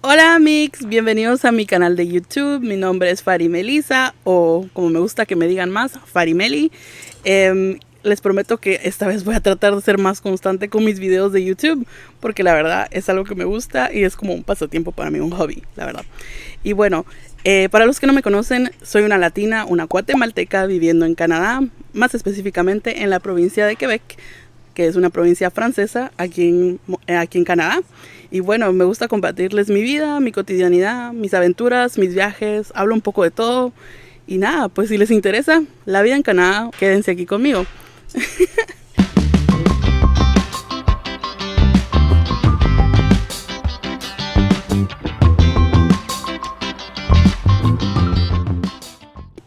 Hola mix, bienvenidos a mi canal de YouTube. Mi nombre es Farimelisa, o como me gusta que me digan más, Farimeli. Les prometo que esta vez voy a tratar de ser más constante con mis videos de YouTube, porque la verdad es algo que me gusta y es como un pasatiempo para mí, un hobby, la verdad. Y bueno, para los que no me conocen, soy una latina, una guatemalteca viviendo en Canadá, más específicamente en la provincia de Quebec, que es una provincia francesa aquí en Canadá. Y bueno, me gusta compartirles mi vida, mi cotidianidad, mis aventuras, mis viajes, hablo un poco de todo. Y nada, pues si les interesa la vida en Canadá, quédense aquí conmigo.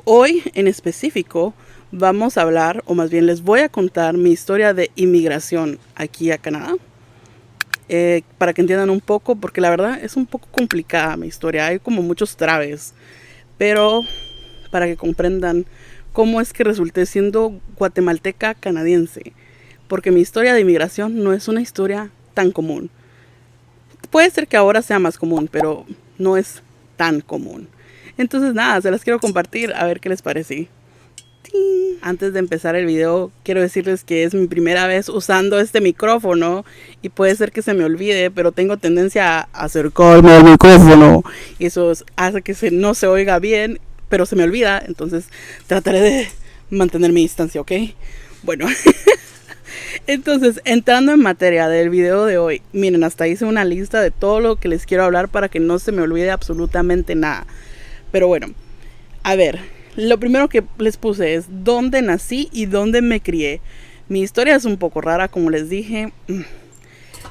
Hoy en específico vamos a hablar, o más bien les voy a contar mi historia de inmigración aquí a Canadá. Para que entiendan un poco, porque la verdad es un poco complicada mi historia, hay como muchos traves, pero para que comprendan cómo es que resulté siendo guatemalteca canadiense, porque mi historia de inmigración no es una historia tan común. Puede ser que ahora sea más común, pero no es tan común. Entonces nada, se las quiero compartir a ver qué les parece. Antes de empezar el video, quiero decirles que es mi primera vez usando este micrófono y puede ser que se me olvide, pero tengo tendencia a acercarme al micrófono y eso hace que no se oiga bien, pero se me olvida, entonces trataré de mantener mi distancia, ¿ok? Bueno, entonces entrando en materia del video de hoy, miren, hasta hice una lista de todo lo que les quiero hablar para que no se me olvide absolutamente nada. Pero bueno, a ver, lo primero que les puse es dónde nací y dónde me crié. Mi historia es un poco rara, como les dije.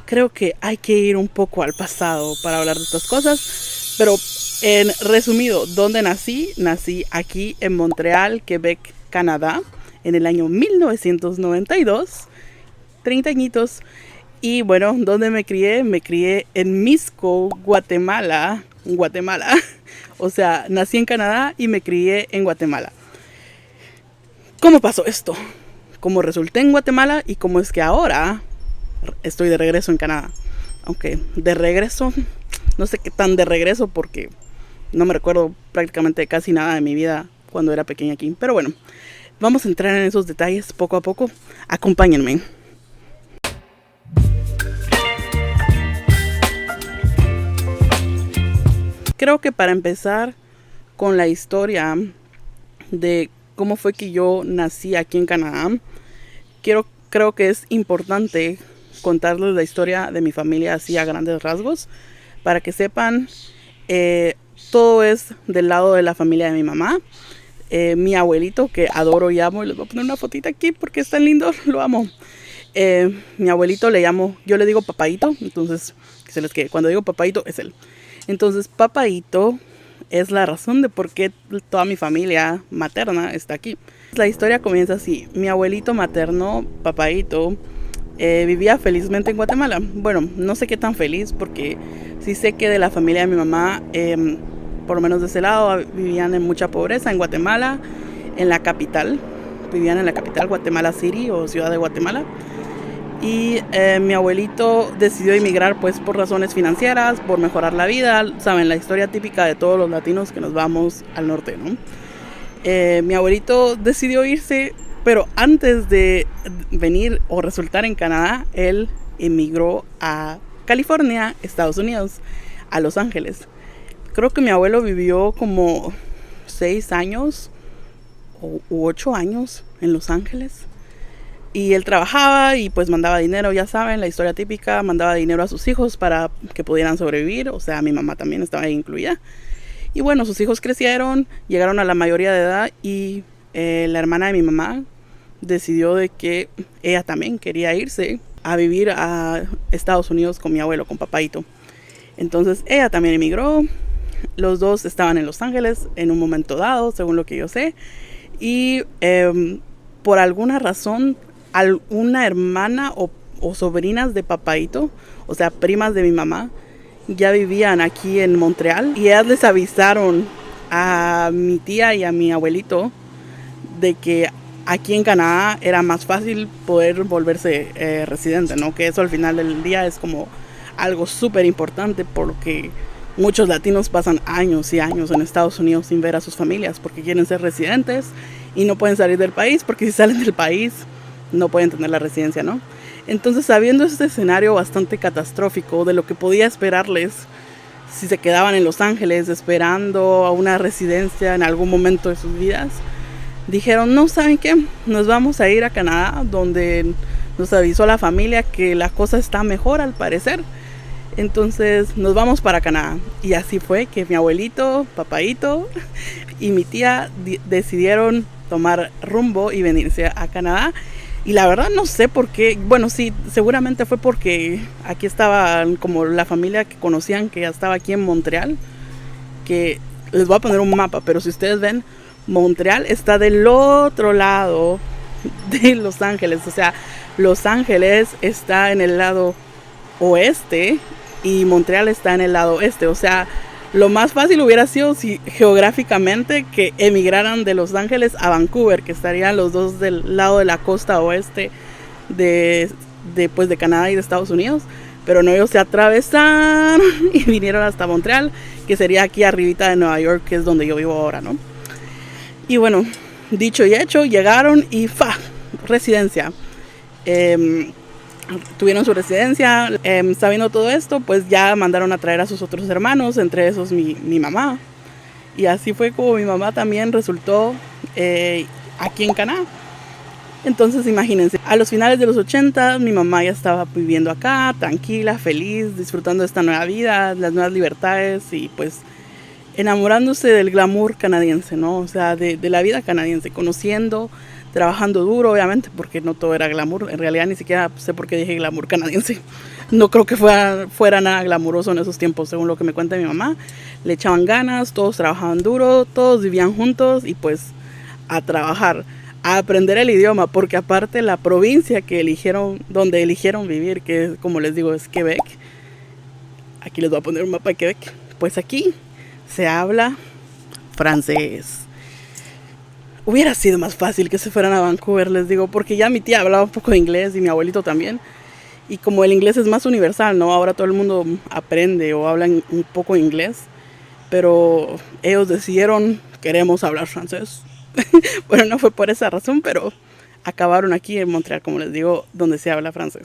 Creo que hay que ir un poco al pasado para hablar de estas cosas. Pero en resumido, ¿dónde nací? Nací aquí en Montreal, Quebec, Canadá, en el año 1992. 30 añitos. Y bueno, ¿dónde me crié? Me crié en Misco, Guatemala. Guatemala. O sea, nací en Canadá y me crié en Guatemala. ¿Cómo pasó esto? ¿Cómo resulté en Guatemala y cómo es que ahora estoy de regreso en Canadá? Aunque de regreso, no sé qué tan de regreso porque no me recuerdo prácticamente casi nada de mi vida cuando era pequeña aquí. Pero bueno, vamos a entrar en esos detalles poco a poco. Acompáñenme. Creo que para empezar con la historia de cómo fue que yo nací aquí en Canadá, creo que es importante contarles la historia de mi familia así a grandes rasgos. Para que sepan, todo es del lado de la familia de mi mamá. Mi abuelito, que adoro y amo, y les voy a poner una fotita aquí porque es tan lindo, lo amo. Mi abuelito yo le digo papaito, entonces cuando digo papaito es él. Entonces papaito es la razón de por qué toda mi familia materna está aquí. La historia comienza así. Mi abuelito materno, papaito, vivía felizmente en Guatemala. Bueno, no sé qué tan feliz porque sí sé que de la familia de mi mamá, por lo menos de ese lado, vivían en mucha pobreza en Guatemala, en la capital. Vivían en la capital, Guatemala City o Ciudad de Guatemala. Y mi abuelito decidió emigrar pues por razones financieras, por mejorar la vida. Saben, la historia típica de todos los latinos que nos vamos al norte, ¿no? Mi abuelito decidió irse, pero antes de venir o resultar en Canadá, él emigró a California, Estados Unidos, a Los Ángeles. Creo que mi abuelo vivió como 6 años u 8 años en Los Ángeles. Y él trabajaba y pues mandaba dinero, ya saben, la historia típica, mandaba dinero a sus hijos para que pudieran sobrevivir, o sea, mi mamá también estaba ahí incluida. Y bueno, sus hijos crecieron, llegaron a la mayoría de edad y la hermana de mi mamá decidió de que ella también quería irse a vivir a Estados Unidos con mi abuelo, con papaito. Entonces ella también emigró, los dos estaban en Los Ángeles en un momento dado, según lo que yo sé. Y por alguna razón, una hermana o sobrinas de papaito, o sea, primas de mi mamá, ya vivían aquí en Montreal y ellas les avisaron a mi tía y a mi abuelito de que aquí en Canadá era más fácil poder volverse residente, ¿no? Que eso al final del día es como algo súper importante porque Muchos latinos pasan años y años en Estados Unidos sin ver a sus familias porque quieren ser residentes y no pueden salir del país porque si salen del país no pueden tener la residencia, ¿no? Entonces, sabiendo este escenario bastante catastrófico de lo que podía esperarles si se quedaban en Los Ángeles esperando a una residencia en algún momento de sus vidas, dijeron, no, ¿saben qué? Nos vamos a ir a Canadá, donde nos avisó la familia que la cosa está mejor al parecer. Entonces nos vamos para Canadá. Y así fue que mi abuelito, papaito y mi tía decidieron tomar rumbo y venirse a Canadá. Y la verdad no sé por qué. Bueno, sí, seguramente fue porque aquí estaba como la familia que conocían que ya estaba aquí en Montreal. Que les voy a poner un mapa, pero si ustedes ven, Montreal está del otro lado de Los Ángeles. O sea, Los Ángeles está en el lado oeste y Montreal está en el lado este. O sea, lo más fácil hubiera sido si geográficamente que emigraran de Los Ángeles a Vancouver, que estarían los dos del lado de la costa oeste de Canadá y de Estados Unidos. Pero no, ellos se atravesaron y vinieron hasta Montreal, que sería aquí arribita de Nueva York, que es donde yo vivo ahora, ¿no? Y bueno, dicho y hecho, llegaron y residencia. Tuvieron su residencia. Sabiendo todo esto, pues ya mandaron a traer a sus otros hermanos, entre esos mi mamá. Y así fue como mi mamá también resultó aquí en Canadá. Entonces imagínense, a los finales de los 80 mi mamá ya estaba viviendo acá, tranquila, feliz, disfrutando de esta nueva vida, las nuevas libertades y pues enamorándose del glamour canadiense, ¿no? O sea, de la vida canadiense, conociendo, trabajando duro, obviamente, porque no todo era glamour. En realidad ni siquiera sé por qué dije glamour canadiense. No creo que fuera nada glamuroso en esos tiempos, según lo que me cuenta mi mamá. Le echaban ganas, todos trabajaban duro, todos vivían juntos y pues a trabajar, a aprender el idioma, porque aparte la provincia donde eligieron vivir, que como les digo es Quebec. Aquí les voy a poner un mapa de Quebec. Pues aquí se habla francés. Hubiera sido más fácil que se fueran a Vancouver, les digo, porque ya mi tía hablaba un poco de inglés y mi abuelito también. Y como el inglés es más universal, ¿no? Ahora todo el mundo aprende o habla un poco inglés. Pero ellos decidieron, queremos hablar francés. Bueno, no fue por esa razón, pero acabaron aquí en Montreal, como les digo, donde se habla francés.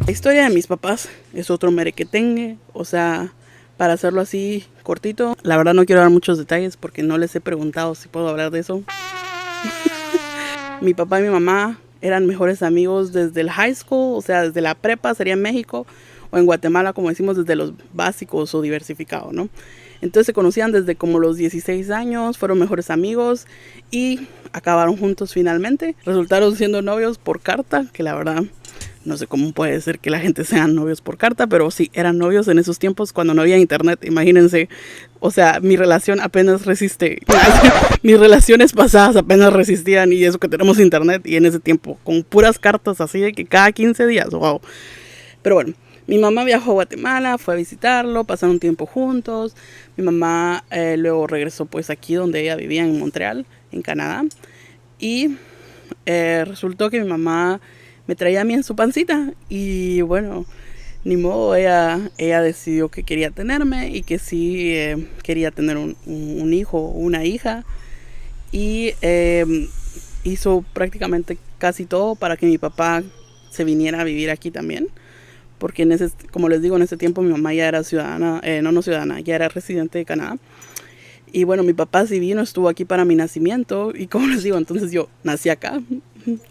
La historia de mis papás es otro merequetengue, o sea, para hacerlo así cortito, la verdad no quiero dar muchos detalles porque no les he preguntado si puedo hablar de eso. Mi papá y mi mamá eran mejores amigos desde el high school, o sea, desde la prepa, sería en México, o en Guatemala, como decimos, desde los básicos o diversificados, ¿no? Entonces se conocían desde como los 16 años, fueron mejores amigos y acabaron juntos finalmente. Resultaron siendo novios por carta, que la verdad no sé cómo puede ser que la gente sean novios por carta, pero sí, eran novios en esos tiempos cuando no había internet, imagínense. O sea, mi relación apenas resiste. Mis relaciones pasadas apenas resistían y eso que tenemos internet y en ese tiempo con puras cartas así de que cada 15 días, wow. Pero bueno, mi mamá viajó a Guatemala, fue a visitarlo, pasaron un tiempo juntos. Mi mamá luego regresó pues aquí donde ella vivía en Montreal, en Canadá. Y resultó que mi mamá me traía a mí en su pancita y bueno, ni modo, ella decidió que quería tenerme y que sí quería tener un hijo o una hija y hizo prácticamente casi todo para que mi papá se viniera a vivir aquí también, porque como les digo, en ese tiempo mi mamá ya era ciudadana, no ciudadana, ya era residente de Canadá. Y bueno, mi papá sí vino, estuvo aquí para mi nacimiento y como les digo, entonces yo nací acá,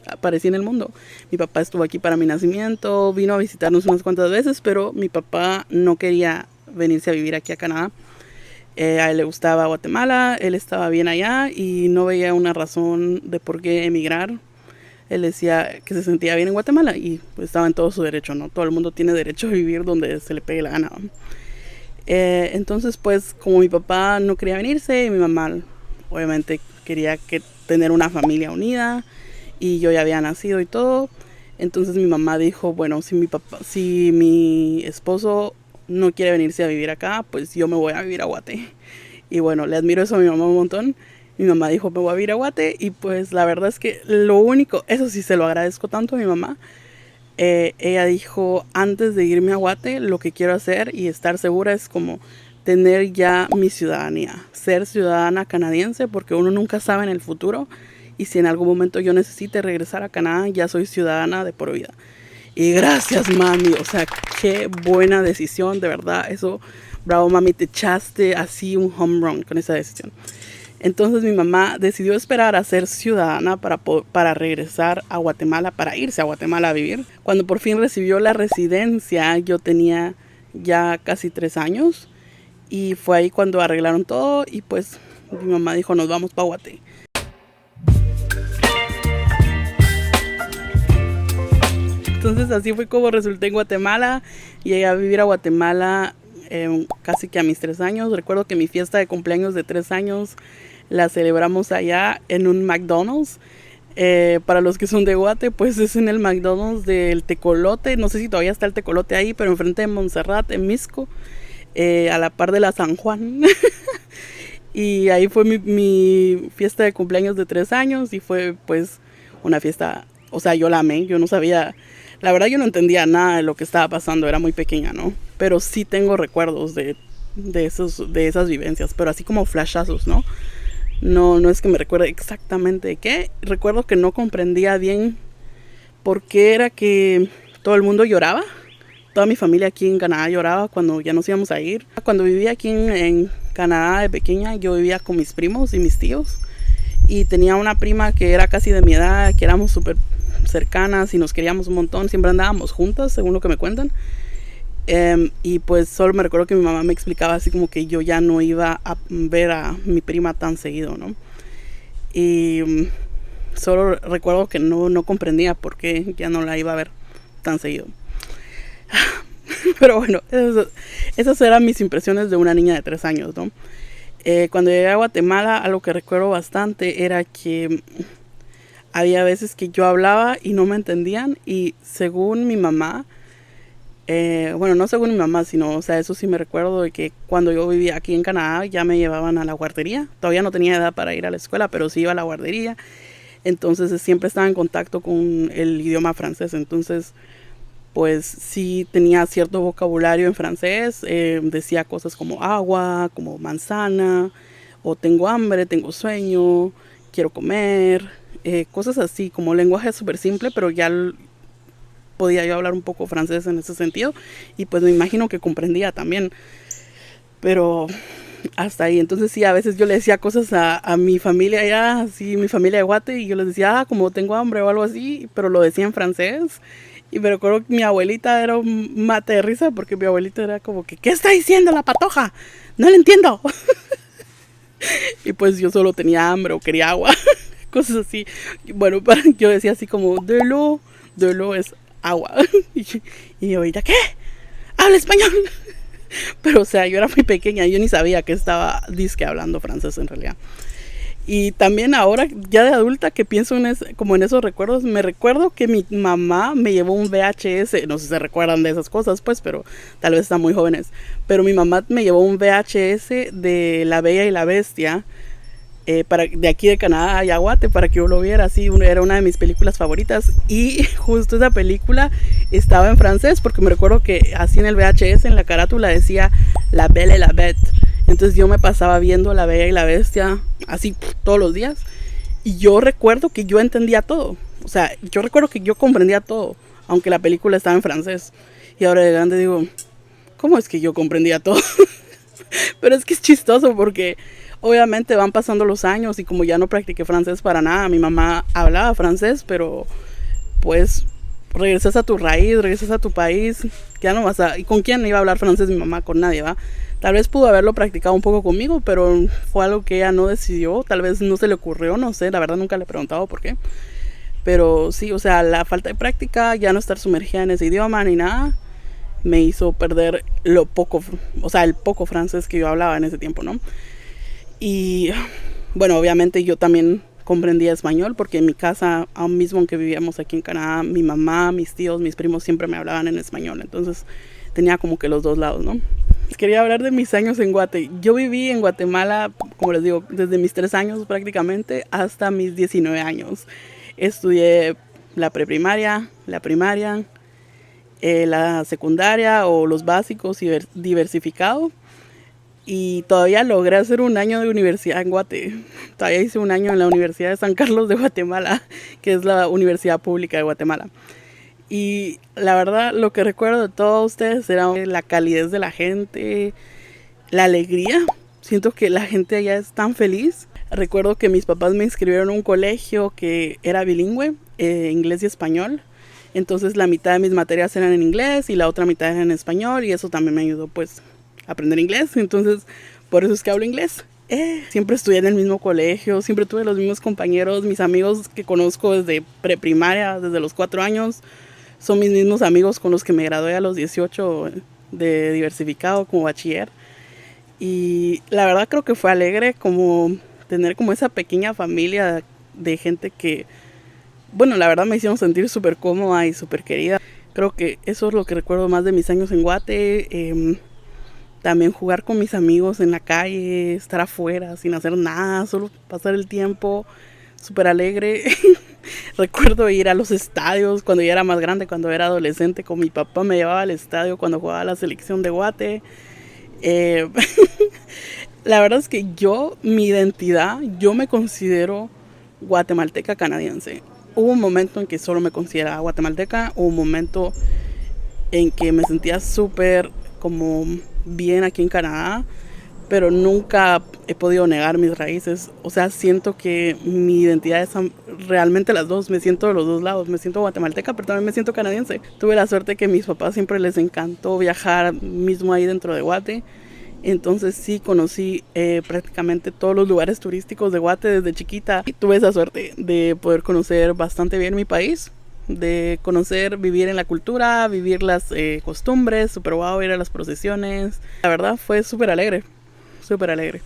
aparecí en el mundo. Mi papá estuvo aquí para mi nacimiento, vino a visitarnos unas cuantas veces, pero mi papá no quería venirse a vivir aquí a Canadá. A él le gustaba Guatemala, él estaba bien allá y no veía una razón de por qué emigrar. Él decía que se sentía bien en Guatemala y pues estaba en todo su derecho, ¿no? Todo el mundo tiene derecho a vivir donde se le pegue la gana, ¿no? Entonces pues como mi papá no quería venirse y mi mamá obviamente quería tener una familia unida y yo ya había nacido y todo, entonces mi mamá dijo, bueno, si mi esposo no quiere venirse a vivir acá, pues yo me voy a vivir a Guate. Y bueno, le admiro eso a mi mamá un montón. Mi mamá dijo, me voy a vivir a Guate y pues la verdad es que lo único, eso sí se lo agradezco tanto a mi mamá, ella dijo, antes de irme a Guate, lo que quiero hacer y estar segura es como tener ya mi ciudadanía, ser ciudadana canadiense, porque uno nunca sabe en el futuro, y si en algún momento yo necesite regresar a Canadá, ya soy ciudadana de por vida. Y gracias, mami, o sea, qué buena decisión, de verdad, eso, bravo, mami, te echaste así un home run con esa decisión. Entonces mi mamá decidió esperar a ser ciudadana para regresar a Guatemala, para irse a Guatemala a vivir. Cuando por fin recibió la residencia, yo tenía ya casi 3 años. Y fue ahí cuando arreglaron todo y pues mi mamá dijo, nos vamos para Guate. Entonces así fue como resulté en Guatemala. Llegué a vivir a Guatemala casi que a mis 3 años. Recuerdo que mi fiesta de cumpleaños de 3 años la celebramos allá en un McDonald's. Para los que son de Guate, pues es en el McDonald's del Tecolote. No sé si todavía está el Tecolote ahí, pero enfrente de Montserrat, en Misco, a la par de la San Juan. Y ahí fue mi fiesta de cumpleaños de 3 años y fue pues una fiesta, o sea, yo la amé, yo no sabía, la verdad yo no entendía nada de lo que estaba pasando, era muy pequeña, ¿no? Pero sí tengo recuerdos de esas vivencias, pero así como flashazos, ¿no? No es que me recuerde exactamente de qué. Recuerdo que no comprendía bien por qué era que todo el mundo lloraba. Toda mi familia aquí en Canadá lloraba cuando ya nos íbamos a ir. Cuando vivía aquí en Canadá de pequeña, yo vivía con mis primos y mis tíos. Y tenía una prima que era casi de mi edad, que éramos súper cercanas y nos queríamos un montón. Siempre andábamos juntas, según lo que me cuentan. Y pues solo me recuerdo que mi mamá me explicaba así como que yo ya no iba a ver a mi prima tan seguido, ¿no? Y solo recuerdo que no comprendía por qué ya no la iba a ver tan seguido. Pero bueno, esas eran mis impresiones de una niña de 3 años, ¿no? Cuando llegué a Guatemala, algo que recuerdo bastante era que había veces que yo hablaba y no me entendían, y según mi mamá, bueno, no según mi mamá, sino, o sea, eso sí me recuerdo de que cuando yo vivía aquí en Canadá ya me llevaban a la guardería. Todavía no tenía edad para ir a la escuela, pero sí iba a la guardería. Entonces siempre estaba en contacto con el idioma francés. Entonces, pues sí tenía cierto vocabulario en francés. Decía cosas como agua, como manzana, o tengo hambre, tengo sueño, quiero comer. Cosas así, como lenguaje súper simple, pero ya podía yo hablar un poco francés en ese sentido, y pues me imagino que comprendía también, pero hasta ahí. Entonces sí, a veces yo le decía cosas a mi familia allá, así mi familia de Guate, y yo les decía, como tengo hambre o algo así, pero lo decía en francés. Y me recuerdo que mi abuelita era un mate de risa, porque mi abuelita era como que, ¿qué está diciendo la patoja? No le entiendo. Y pues yo solo tenía hambre o quería agua, cosas así. Bueno, yo decía así como, de lo es agua. Y ahorita, ¿qué? ¿Habla español? Pero o sea, yo era muy pequeña, yo ni sabía que estaba disque hablando francés en realidad. Y también ahora, ya de adulta, que pienso como en esos recuerdos, me recuerdo que mi mamá me llevó un VHS, no sé si se recuerdan de esas cosas, pues, pero tal vez están muy jóvenes. Pero mi mamá me llevó un VHS de La Bella y la Bestia, de aquí de Canadá a Yaguate, para que yo lo viera. Así, era una de mis películas favoritas, y justo esa película estaba en francés, porque me recuerdo que así en el VHS, en la carátula decía La Belle et la Bête. Entonces yo me pasaba viendo La Bella y la Bestia así todos los días, y yo recuerdo que yo entendía todo. O sea, yo recuerdo que yo comprendía todo, aunque la película estaba en francés. Y ahora de grande digo, ¿cómo es que yo comprendía todo? Pero es que es chistoso, porque obviamente van pasando los años, y como ya no practiqué francés para nada, mi mamá hablaba francés, pero pues regresas a tu raíz, regresas a tu país, ya no vas a... ¿Y con quién iba a hablar francés mi mamá? Con nadie, ¿va? Tal vez pudo haberlo practicado un poco conmigo, pero fue algo que ella no decidió, tal vez no se le ocurrió, no sé, la verdad nunca le he preguntado por qué. Pero sí, o sea, la falta de práctica, ya no estar sumergida en ese idioma ni nada, me hizo perder el poco francés que yo hablaba en ese tiempo, ¿no? Y bueno, obviamente yo también comprendía español, porque en mi casa, aún mismo aunque vivíamos aquí en Canadá, mi mamá, mis tíos, mis primos siempre me hablaban en español. Entonces tenía como que los dos lados, ¿no? Quería hablar de mis años en Guate. Yo viví en Guatemala, como les digo, desde mis 3 años prácticamente hasta mis 19 años. Estudié la preprimaria, la primaria, la secundaria o los básicos y diversificado. Y todavía logré hacer un año de universidad en Guate. Todavía hice un año en la Universidad de San Carlos de Guatemala, que es la universidad pública de Guatemala. Y la verdad, lo que recuerdo de todos ustedes era la calidez de la gente, la alegría. Siento que la gente allá es tan feliz. Recuerdo que mis papás me inscribieron en un colegio que era bilingüe, inglés y español. Entonces la mitad de mis materias eran en inglés y la otra mitad era en español, y eso también me ayudó pues a aprender inglés. Entonces por eso es que hablo inglés. Siempre estudié en el mismo colegio, siempre tuve los mismos compañeros. Mis amigos que conozco desde preprimaria, desde los 4 años, son mis mismos amigos con los que me gradué a los 18 de diversificado como bachiller. Y la verdad creo que fue alegre como tener como esa pequeña familia de gente que, bueno, la verdad me hicieron sentir súper cómoda y súper querida. Creo que eso es lo que recuerdo más de mis años en Guate. También jugar con mis amigos en la calle, estar afuera sin hacer nada, solo pasar el tiempo, súper alegre. Recuerdo ir a los estadios cuando ya era más grande, cuando era adolescente, con mi papá me llevaba al estadio cuando jugaba la selección de Guate. La verdad es que mi identidad, yo me considero guatemalteca canadiense. Hubo un momento en que solo me consideraba guatemalteca, hubo un momento en que me sentía súper como bien aquí en Canadá, pero nunca he podido negar mis raíces. O sea, siento que mi identidad es realmente las dos. Me siento de los dos lados. Me siento guatemalteca, pero también me siento canadiense. Tuve la suerte que a mis papás siempre les encantó viajar mismo ahí dentro de Guate. Entonces sí conocí prácticamente todos los lugares turísticos de Guate desde chiquita. Y tuve esa suerte de poder conocer bastante bien mi país, de conocer, vivir en la cultura, vivir las costumbres, súper guau, ir a las procesiones. La verdad fue súper alegre, súper alegre.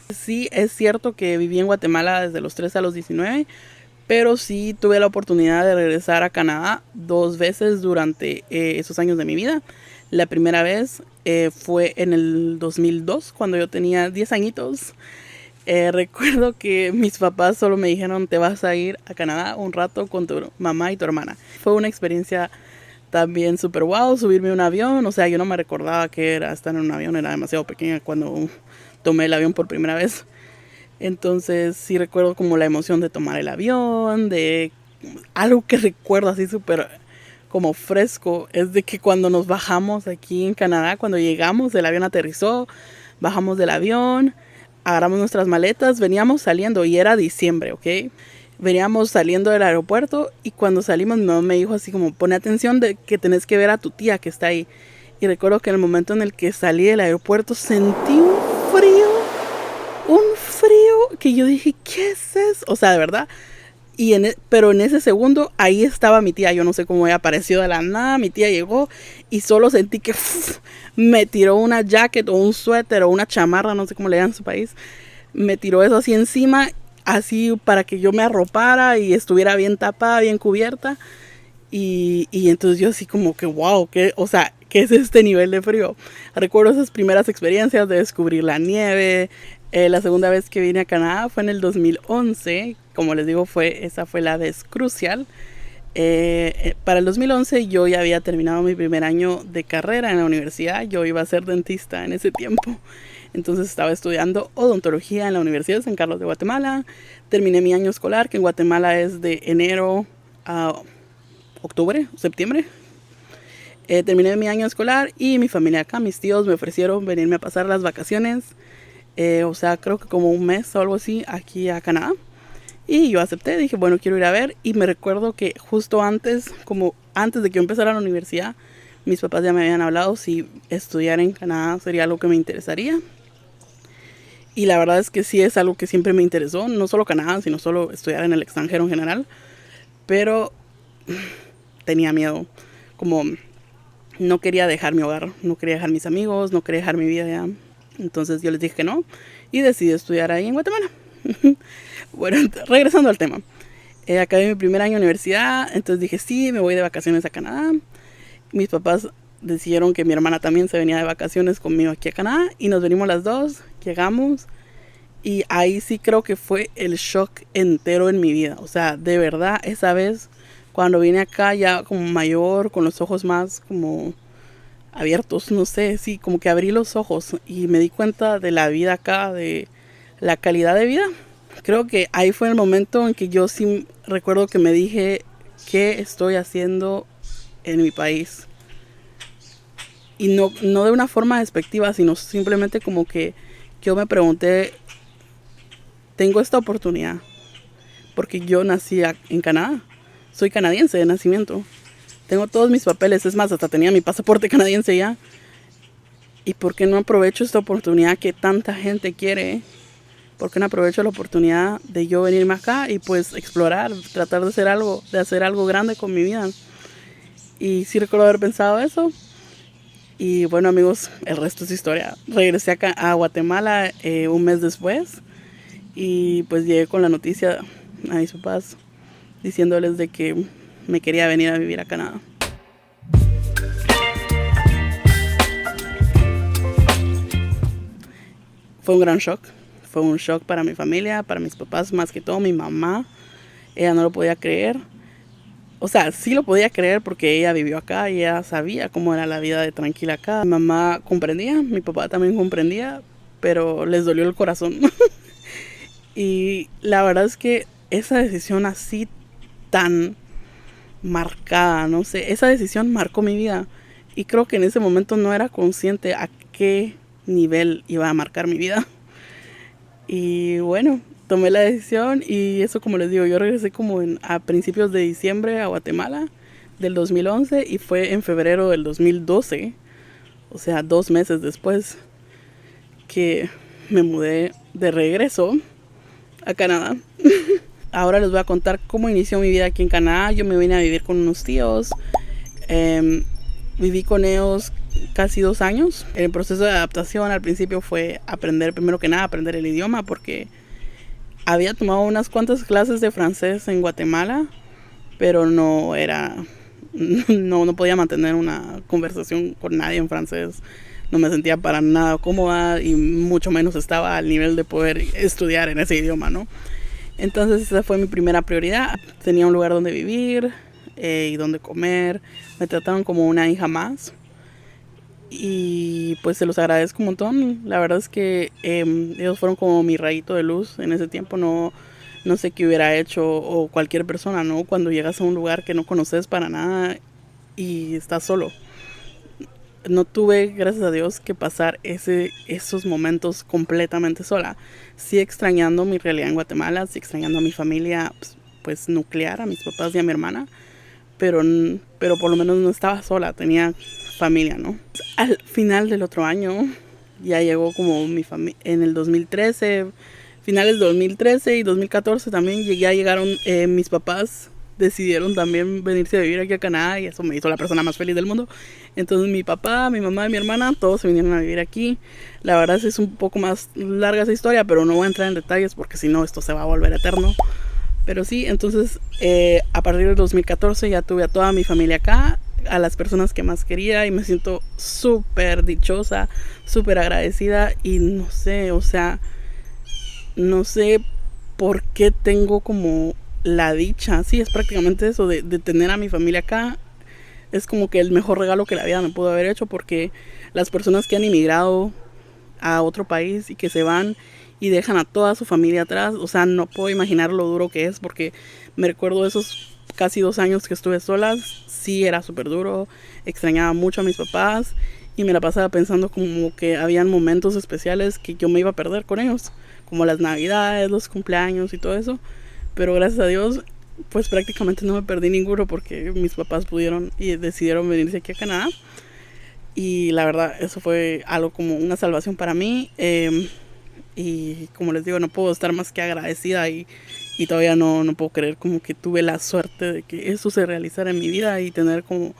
Sí, es cierto que viví en Guatemala desde los 13 a los 19, pero sí tuve la oportunidad de regresar a Canadá 2 veces durante esos años de mi vida. La primera vez fue en el 2002, cuando yo tenía 10 añitos. Recuerdo que mis papás solo me dijeron: te vas a ir a Canadá un rato con tu mamá y tu hermana. Fue una experiencia también súper guau, subirme a un avión. O sea, yo no me recordaba que era estar en un avión, era demasiado pequeña cuando tomé el avión por primera vez. Entonces sí recuerdo como la emoción de tomar el avión, de algo que recuerdo así súper como fresco, es de que cuando nos bajamos aquí en Canadá, cuando llegamos, el avión aterrizó, bajamos del avión, agarramos nuestras maletas, veníamos saliendo y era diciembre, ¿ok? Veníamos saliendo del aeropuerto y cuando salimos mi mamá me dijo así como: pone atención de que tenés que ver a tu tía que está ahí. Y recuerdo que en el momento en el que salí del aeropuerto sentí un frío que yo dije: ¿qué es eso? O sea, de verdad. Pero en ese segundo ahí estaba mi tía. Yo no sé cómo ella apareció de la nada. Mi tía llegó y solo sentí que me tiró una jacket o un suéter o una chamarra, no sé cómo le llaman en su país. Me tiró eso así encima, así para que yo me arropara y estuviera bien tapada, bien cubierta. Y entonces yo así como que wow, o sea, ¿qué es este nivel de frío? Recuerdo esas primeras experiencias de descubrir la nieve. La segunda vez que vine a Canadá fue en el 2011. Como les digo, esa fue la vez crucial. Para el 2011 yo ya había terminado mi primer año de carrera en la universidad. Yo iba a ser dentista en ese tiempo. Entonces estaba estudiando odontología en la Universidad de San Carlos de Guatemala. Terminé mi año escolar, que en Guatemala es de enero a octubre, septiembre. Terminé mi año escolar y mi familia acá, mis tíos me ofrecieron venirme a pasar las vacaciones. O sea, creo que como un mes o algo así aquí a Canadá. Y yo acepté, dije, bueno, quiero ir a ver. Y me recuerdo que justo antes de que yo empezara la universidad, mis papás ya me habían hablado si estudiar en Canadá sería algo que me interesaría. Y la verdad es que sí es algo que siempre me interesó, no solo Canadá, sino solo estudiar en el extranjero en general. Pero tenía miedo, como no quería dejar mi hogar, no quería dejar mis amigos, no quería dejar mi vida allá. Entonces yo les dije que no y decidí estudiar ahí en Guatemala. Bueno, regresando al tema. Acabé mi primer año de universidad, entonces dije sí, me voy de vacaciones a Canadá. Mis papás decidieron que mi hermana también se venía de vacaciones conmigo aquí a Canadá y nos venimos las dos, llegamos y ahí sí creo que fue el shock entero en mi vida. O sea, de verdad esa vez Cuando vine acá ya como mayor, con los ojos más como abiertos, no sé, sí, como que abrí los ojos y me di cuenta de la vida acá, de la calidad de vida. Creo que ahí fue el momento en que yo sí recuerdo que me dije, ¿qué estoy haciendo en mi país? Y no de una forma despectiva, sino simplemente como que yo me pregunté, tengo esta oportunidad, porque yo nací en Canadá, soy canadiense de nacimiento, tengo todos mis papeles, es más, hasta tenía mi pasaporte canadiense ya. ¿Y por qué no aprovecho esta oportunidad que tanta gente quiere? ¿Por qué no aprovecho la oportunidad de yo venirme acá y pues explorar, tratar de hacer algo grande con mi vida? Y sí recuerdo haber pensado eso. Y bueno, amigos, el resto es historia. Regresé acá a Guatemala un mes después y pues llegué con la noticia a mis papás diciéndoles de que me quería venir a vivir a Canadá. Fue un gran shock. Fue un shock para mi familia, para mis papás, más que todo mi mamá. Ella no lo podía creer. O sea, sí lo podía creer porque ella vivió acá y ella sabía cómo era la vida de tranquila acá. Mi mamá comprendía, mi papá también comprendía, pero les dolió el corazón. Y la verdad es que esa decisión así tan marcada, no sé, esa decisión marcó mi vida. Y creo que en ese momento no era consciente a qué nivel iba a marcar mi vida. Y bueno, tomé la decisión y eso, como les digo, yo regresé como a principios de diciembre a Guatemala del 2011 y fue en febrero del 2012, o sea, 2 meses después, que me mudé de regreso a Canadá. Ahora les voy a contar cómo inició mi vida aquí en Canadá. Yo me vine a vivir con unos tíos. Viví con ellos casi 2 años. El proceso de adaptación al principio fue aprender, primero que nada, aprender el idioma, porque había tomado unas cuantas clases de francés en Guatemala, pero no podía mantener una conversación con nadie en francés. No me sentía para nada cómoda y mucho menos estaba al nivel de poder estudiar en ese idioma, ¿no? Entonces esa fue mi primera prioridad. Tenía un lugar donde vivir y donde comer. Me trataron como una hija más. Y pues se los agradezco un montón. La verdad es que ellos fueron como mi rayito de luz en ese tiempo. No sé qué hubiera hecho o cualquier persona, ¿no? Cuando llegas a un lugar que no conoces para nada y estás solo. No tuve, gracias a Dios, que pasar esos momentos completamente sola. Sí extrañando mi realidad en Guatemala, sí extrañando a mi familia pues nuclear, a mis papás y a mi hermana, pero por lo menos no estaba sola, tenía familia, ¿no? Al final del otro año ya llegó como mi familia, en el 2013, finales de 2013 y 2014 también ya llegaron mis papás. Decidieron también venirse a vivir aquí a Canadá y eso me hizo la persona más feliz del mundo. Entonces mi papá, mi mamá y mi hermana, todos se vinieron a vivir aquí. La verdad es un poco más larga esa historia, pero no voy a entrar en detalles porque si no esto se va a volver eterno. Pero sí, entonces a partir del 2014 ya tuve a toda mi familia acá, a las personas que más quería y me siento súper dichosa, súper agradecida y no sé, o sea, no sé por qué tengo como la dicha, sí, es prácticamente eso de tener a mi familia acá. Es como que el mejor regalo que la vida me pudo haber hecho, porque las personas que han emigrado a otro país y que se van y dejan a toda su familia atrás, o sea, no puedo imaginar lo duro que es, porque me recuerdo esos casi 2 años que estuve sola, sí era súper duro, extrañaba mucho a mis papás y me la pasaba pensando como que habían momentos especiales que yo me iba a perder con ellos, como las navidades, los cumpleaños y todo eso. Pero gracias a Dios, pues prácticamente no me perdí ninguno porque mis papás pudieron y decidieron venirse aquí a Canadá. Y la verdad, eso fue algo como una salvación para mí. Y como les digo, no puedo estar más que agradecida y todavía no puedo creer como que tuve la suerte de que eso se realizara en mi vida y tener como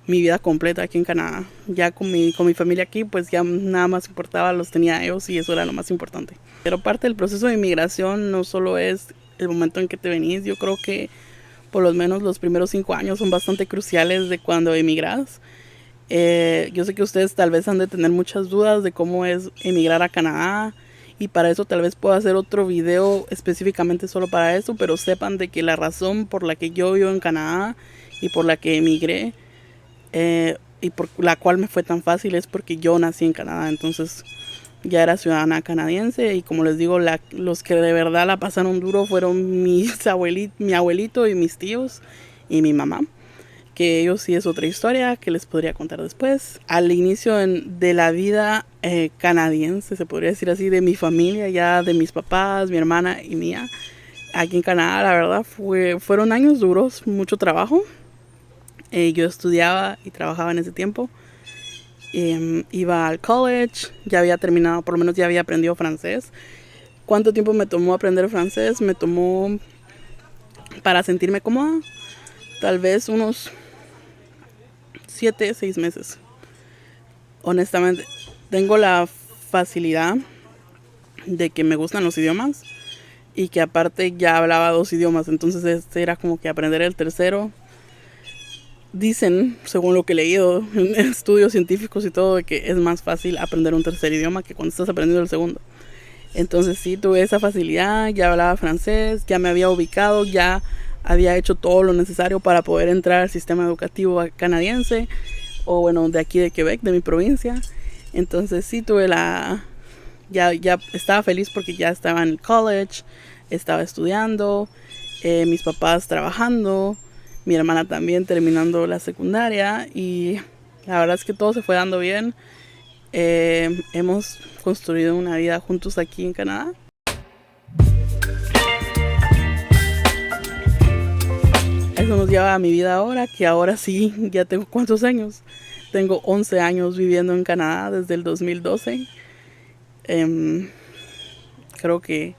mi vida completa aquí en Canadá. Ya con mi familia aquí, pues ya nada más importaba, los tenía ellos y eso era lo más importante. Pero parte del proceso de inmigración no solo es el momento en que te venís, yo creo que por lo menos los primeros 5 años son bastante cruciales de cuando emigras. Yo sé que ustedes tal vez han de tener muchas dudas de cómo es emigrar a Canadá y para eso tal vez puedo hacer otro video específicamente solo para eso, pero sepan de que la razón por la que yo vivo en Canadá y por la que emigré y por la cual me fue tan fácil es porque yo nací en Canadá. Entonces ya era ciudadana canadiense, y como les digo, los que de verdad la pasaron duro fueron mi abuelito y mis tíos y mi mamá, que ellos sí es otra historia que les podría contar después. Al inicio de la vida canadiense, se podría decir así, de mi familia, ya de mis papás, mi hermana y mía, aquí en Canadá, la verdad fueron años duros, mucho trabajo. Yo estudiaba y trabajaba en ese tiempo. Iba al college, ya había terminado, por lo menos ya había aprendido francés. ¿Cuánto tiempo me tomó aprender francés? Me tomó, para sentirme cómoda, tal vez unos 7, 6 meses. Honestamente, tengo la facilidad de que me gustan los idiomas y que aparte ya hablaba 2 idiomas, entonces este era como que aprender el tercero. Dicen, según lo que he leído en estudios científicos y todo, que es más fácil aprender un tercer idioma que cuando estás aprendiendo el segundo. Entonces sí, tuve esa facilidad, ya hablaba francés, ya me había ubicado, ya había hecho todo lo necesario para poder entrar al sistema educativo canadiense, o bueno, de aquí de Quebec, de mi provincia. Entonces sí tuve ya estaba feliz porque ya estaba en el college, estaba estudiando, mis papás trabajando, mi hermana también terminando la secundaria, y la verdad es que todo se fue dando bien. Hemos construido una vida juntos aquí en Canadá. Eso nos lleva a mi vida ahora, que ahora sí, ya tengo ¿cuántos años? Tengo 11 años viviendo en Canadá desde el 2012. Creo que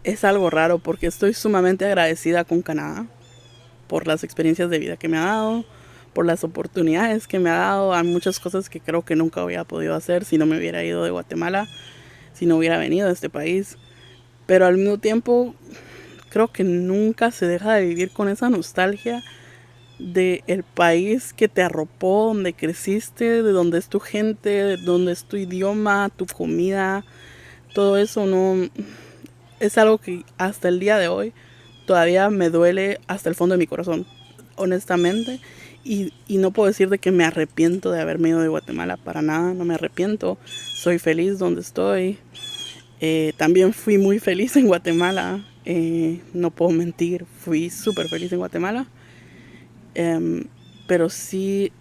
es algo raro porque estoy sumamente agradecida con Canadá por las experiencias de vida que me ha dado, por las oportunidades que me ha dado. Hay muchas cosas que creo que nunca hubiera podido hacer si no me hubiera ido de Guatemala, si no hubiera venido a este país. Pero al mismo tiempo, creo que nunca se deja de vivir con esa nostalgia de el país que te arropó, donde creciste, de donde es tu gente, de donde es tu idioma, tu comida. Todo eso no es algo que hasta el día de hoy todavía me duele hasta el fondo de mi corazón, honestamente. Y no puedo decir de que me arrepiento de haberme ido de Guatemala, para nada, no me arrepiento. Soy feliz donde estoy. También fui muy feliz en Guatemala, no puedo mentir, fui súper feliz en Guatemala. Pero sí,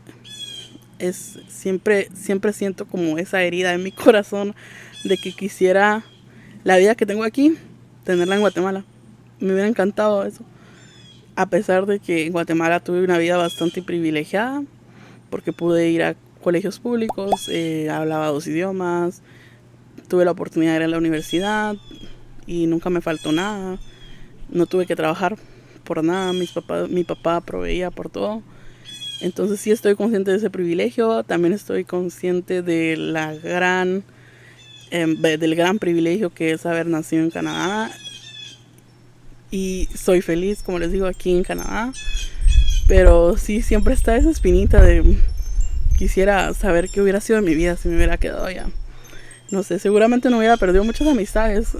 siempre siento como esa herida en mi corazón de que quisiera la vida que tengo aquí, tenerla en Guatemala. Me hubiera encantado eso. A pesar de que en Guatemala tuve una vida bastante privilegiada, porque pude ir a colegios públicos, hablaba 2 idiomas, tuve la oportunidad de ir a la universidad y nunca me faltó nada. No tuve que trabajar por nada, mi papá proveía por todo. Entonces sí estoy consciente de ese privilegio. También estoy consciente de del gran privilegio que es haber nacido en Canadá. Y soy feliz, como les digo, aquí en Canadá. Pero sí, siempre está esa espinita de quisiera saber qué hubiera sido de mi vida si me hubiera quedado allá. No sé, seguramente no hubiera perdido muchas amistades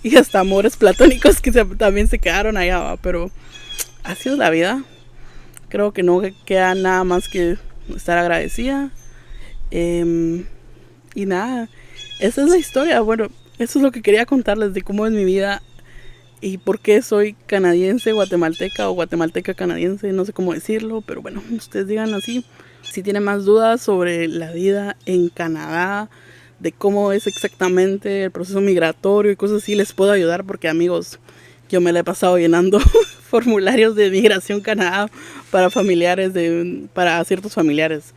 y hasta amores platónicos que también se quedaron allá, ¿va? Pero así es la vida. Creo que no queda nada más que estar agradecida. Y nada, esa es la historia. Bueno, eso es lo que quería contarles de cómo es mi vida y por qué soy canadiense, guatemalteca o guatemalteca canadiense. No sé cómo decirlo, pero bueno, ustedes digan así. Si tienen más dudas sobre la vida en Canadá, de cómo es exactamente el proceso migratorio y cosas así, les puedo ayudar porque, amigos, yo me la he pasado llenando formularios de migración Canadá para para ciertos familiares.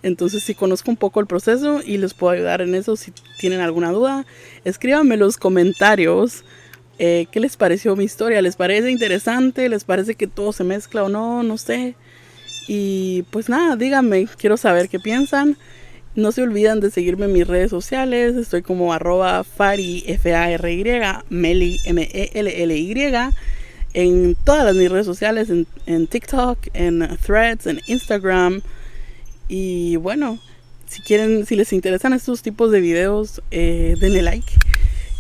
Entonces sí conozco un poco el proceso y les puedo ayudar en eso. Si tienen alguna duda, escríbanme en los comentarios qué les pareció mi historia. ¿Les parece interesante? ¿Les parece que todo se mezcla o no? No sé. Y pues nada, díganme, quiero saber qué piensan. No se olviden de seguirme en mis redes sociales. Estoy como @Fary, Fary, Mely, Melly. En todas mis redes sociales, en TikTok, en Threads, en Instagram. Y bueno, Si quieren, si les interesan estos tipos de videos, denle like,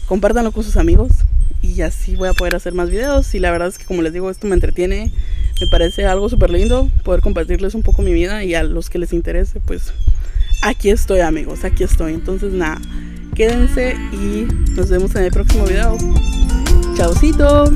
compártanlo con sus amigos y así voy a poder hacer más videos. Y la verdad es que, como les digo, esto me entretiene, me parece algo súper lindo poder compartirles un poco mi vida, y a los que les interese, pues aquí estoy, amigos, aquí estoy. Entonces nada, quédense y nos vemos en el próximo video. Chaucito.